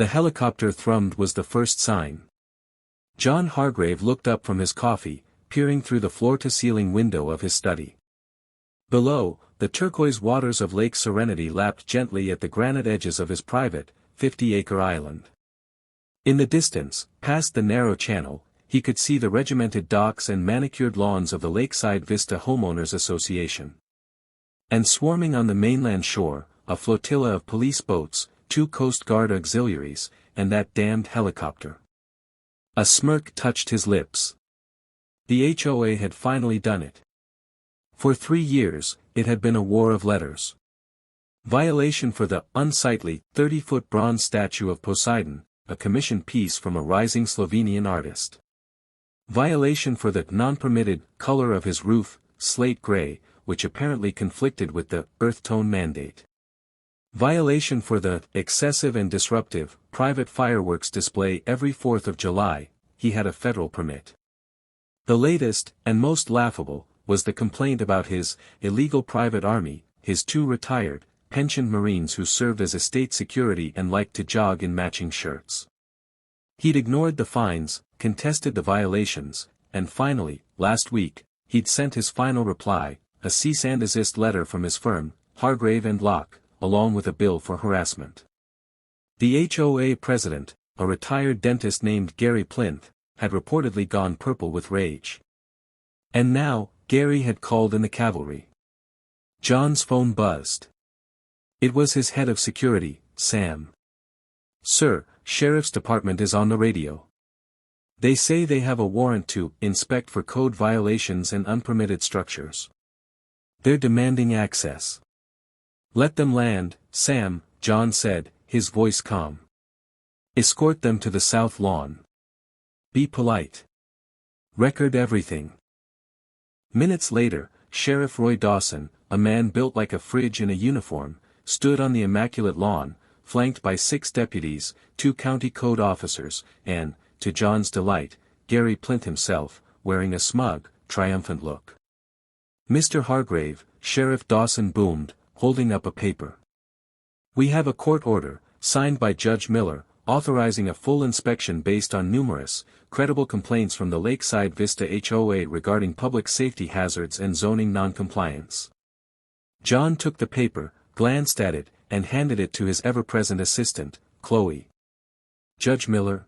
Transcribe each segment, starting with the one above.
The helicopter thrummed was the first sign. John Hargrave looked up from his coffee, peering through the floor-to-ceiling window of his study. Below, the turquoise waters of Lake Serenity lapped gently at the granite edges of his private, 50-acre island. In the distance, past the narrow channel, he could see the regimented docks and manicured lawns of the Lakeside Vista Homeowners Association. And swarming on the mainland shore, a flotilla of police boats, 2 Coast Guard auxiliaries, and that damned helicopter. A smirk touched his lips. The HOA had finally done it. For 3 years, it had been a war of letters. Violation for the unsightly 30-foot bronze statue of Poseidon, a commissioned piece from a rising Slovenian artist. Violation for the non-permitted color of his roof, slate gray, which apparently conflicted with the earth tone mandate. Violation for the excessive and disruptive private fireworks display every 4th of July, he had a federal permit. The latest, and most laughable, was the complaint about his illegal private army, his 2 retired, pensioned Marines who served as estate security and liked to jog in matching shirts. He'd ignored the fines, contested the violations, and finally, last week, he'd sent his final reply, a cease and desist letter from his firm, Hargrave & Locke, along with a bill for harassment. The HOA president, a retired dentist named Gary Plinth, had reportedly gone purple with rage. And now, Gary had called in the cavalry. John's phone buzzed. It was his head of security, Sam. "Sir, Sheriff's Department is on the radio. They say they have a warrant to inspect for code violations and unpermitted structures. They're demanding access." "Let them land, Sam," John said, his voice calm. "Escort them to the south lawn. Be polite. Record everything." Minutes later, Sheriff Roy Dawson, a man built like a fridge in a uniform, stood on the immaculate lawn, flanked by 6 deputies, 2 county code officers, and, to John's delight, Gary Plinth himself, wearing a smug, triumphant look. "Mr. Hargrave," Sheriff Dawson boomed, holding up a paper. "We have a court order, signed by Judge Miller, authorizing a full inspection based on numerous, credible complaints from the Lakeside Vista HOA regarding public safety hazards and zoning noncompliance." John took the paper, glanced at it, and handed it to his ever-present assistant, Chloe. "Judge Miller?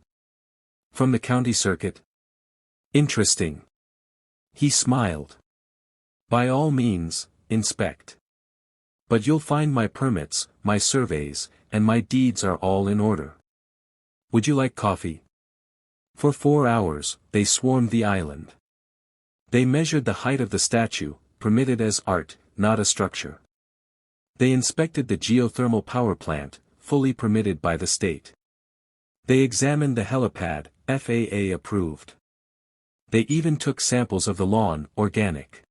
From the county circuit? Interesting." He smiled. "By all means, inspect. But you'll find my permits, my surveys, and my deeds are all in order. Would you like coffee?" For 4 hours, they swarmed the island. They measured the height of the statue, permitted as art, not a structure. They inspected the geothermal power plant, fully permitted by the state. They examined the helipad, FAA approved. They even took samples of the lawn, organic.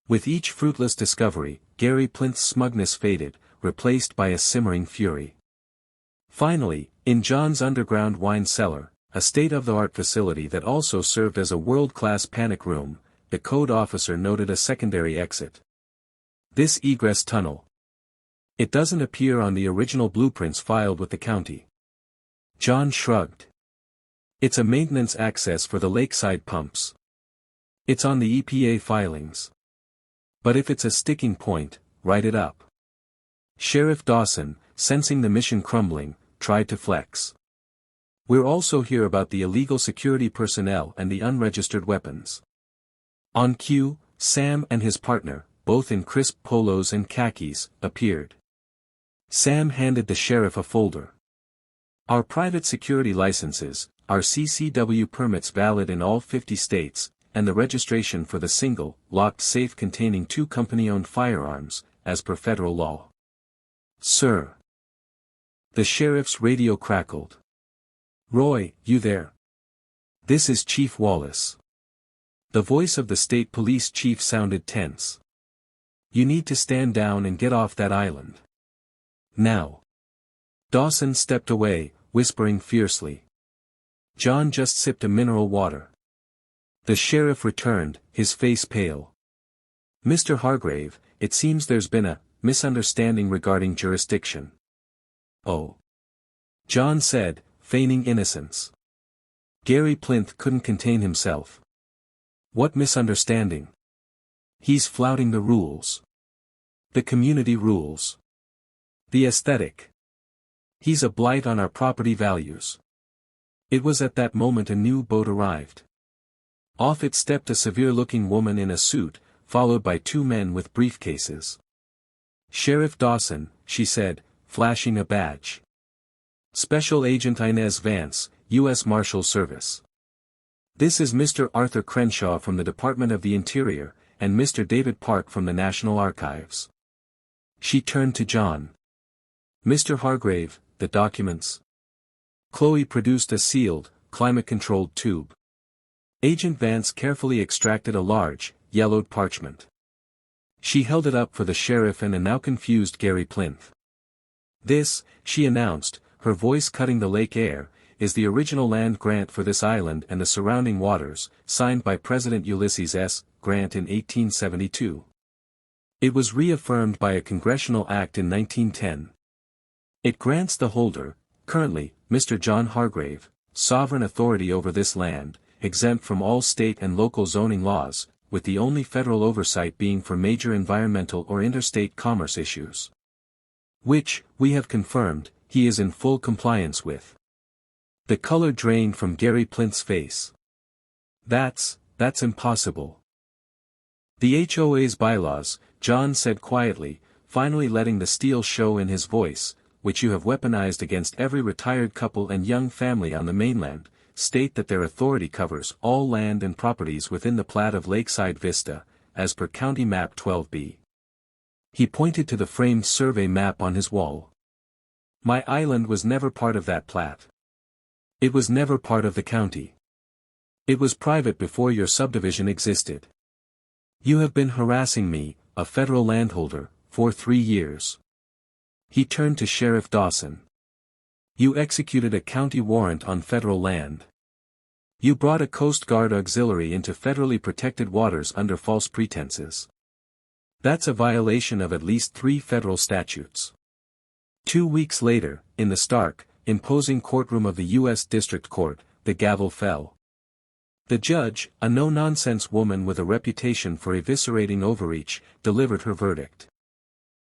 With each fruitless discovery, Gary Plinth's smugness faded, replaced by a simmering fury. Finally, in John's underground wine cellar, a state-of-the-art facility that also served as a world-class panic room, the code officer noted a secondary exit. "This egress tunnel. It doesn't appear on the original blueprints filed with the county." John shrugged. "It's a maintenance access for the lakeside pumps. It's on the EPA filings. But if it's a sticking point, write it up." Sheriff Dawson, sensing the mission crumbling, tried to flex. "We're also here about the illegal security personnel and the unregistered weapons." On cue, Sam and his partner, both in crisp polos and khakis, appeared. Sam handed the sheriff a folder. "Our private security licenses, our CCW permits valid in all 50 states, and the registration for the single, locked safe containing 2 company-owned firearms, as per federal law." "Sir." The sheriff's radio crackled. "Roy, you there? This is Chief Wallace." The voice of the state police chief sounded tense. "You need to stand down and get off that island. Now." Dawson stepped away, whispering fiercely. John just sipped a mineral water. The sheriff returned, his face pale. "Mr. Hargrave, it seems there's been a misunderstanding regarding jurisdiction." "Oh. John said, feigning innocence. Gary Plinth couldn't contain himself. What misunderstanding? He's flouting the rules. The community rules. The aesthetic. He's a blight on our property values. It was at that moment a new boat arrived. Off it stepped a severe-looking woman in a suit, followed by two men with briefcases. "Sheriff Dawson," she said, flashing a badge. "Special Agent Inez Vance, U.S. Marshals Service. This is Mr. Arthur Crenshaw from the Department of the Interior, and Mr. David Park from the National Archives." She turned to John. "Mr. Hargrave, the documents." Chloe produced a sealed, climate-controlled tube. Agent Vance carefully extracted a large, yellowed parchment. She held it up for the sheriff and a now confused Gary Plinth. "This," she announced, her voice cutting the lake air, "is the original land grant for this island and the surrounding waters, signed by President Ulysses S. Grant in 1872. It was reaffirmed by a congressional act in 1910. It grants the holder, currently, Mr. John Hargrave, sovereign authority over this land, exempt from all state and local zoning laws, with the only federal oversight being for major environmental or interstate commerce issues. Which, we have confirmed, he is in full compliance with." The color drained from Gary Plinth's face. That's impossible." "The HOA's bylaws," John said quietly, finally letting the steel show in his voice, "which you have weaponized against every retired couple and young family on the mainland, state that their authority covers all land and properties within the plat of Lakeside Vista, as per County Map 12B. He pointed to the framed survey map on his wall. "My island was never part of that plat. It was never part of the county. It was private before your subdivision existed. You have been harassing me, a federal landholder, for 3 years." He turned to Sheriff Dawson. "You executed a county warrant on federal land. You brought a Coast Guard auxiliary into federally protected waters under false pretenses. That's a violation of at least 3 federal statutes." 2 weeks later, in the stark, imposing courtroom of the U.S. District Court, the gavel fell. The judge, a no-nonsense woman with a reputation for eviscerating overreach, delivered her verdict.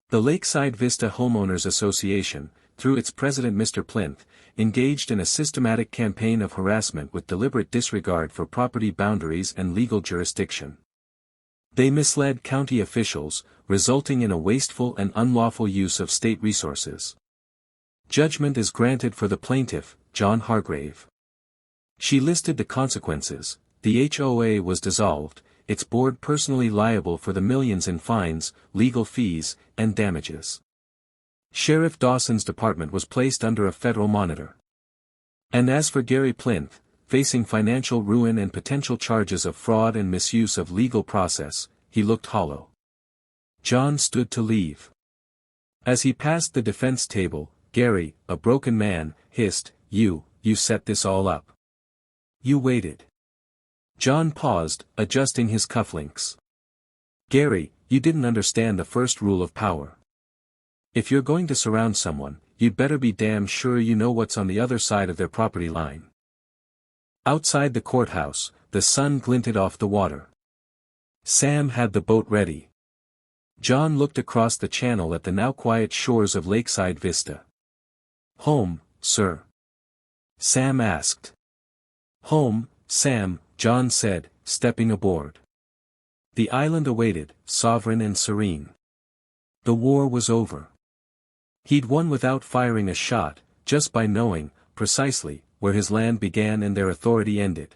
The Lakeside Vista Homeowners Association, through its president Mr. Plinth, engaged in a systematic campaign of harassment with deliberate disregard for property boundaries and legal jurisdiction. They misled county officials, resulting in a wasteful and unlawful use of state resources. Judgment is granted for the plaintiff, John Hargrave. She listed the consequences. The HOA was dissolved, its board personally liable for the millions in fines, legal fees, and damages. Sheriff Dawson's department was placed under a federal monitor. And as for Gary Plinth, facing financial ruin and potential charges of fraud and misuse of legal process, he looked hollow. John stood to leave. As he passed the defense table, Gary, a broken man, hissed, You set this all up. You waited." John paused, adjusting his cufflinks. "Gary, you didn't understand the first rule of power. If you're going to surround someone, you'd better be damn sure you know what's on the other side of their property line." Outside the courthouse, the sun glinted off the water. Sam had the boat ready. John looked across the channel at the now quiet shores of Lakeside Vista. "Home, sir?" Sam asked. "Home, Sam," John said, stepping aboard. The island awaited, sovereign and serene. The war was over. He'd won without firing a shot, just by knowing, precisely, where his land began and their authority ended.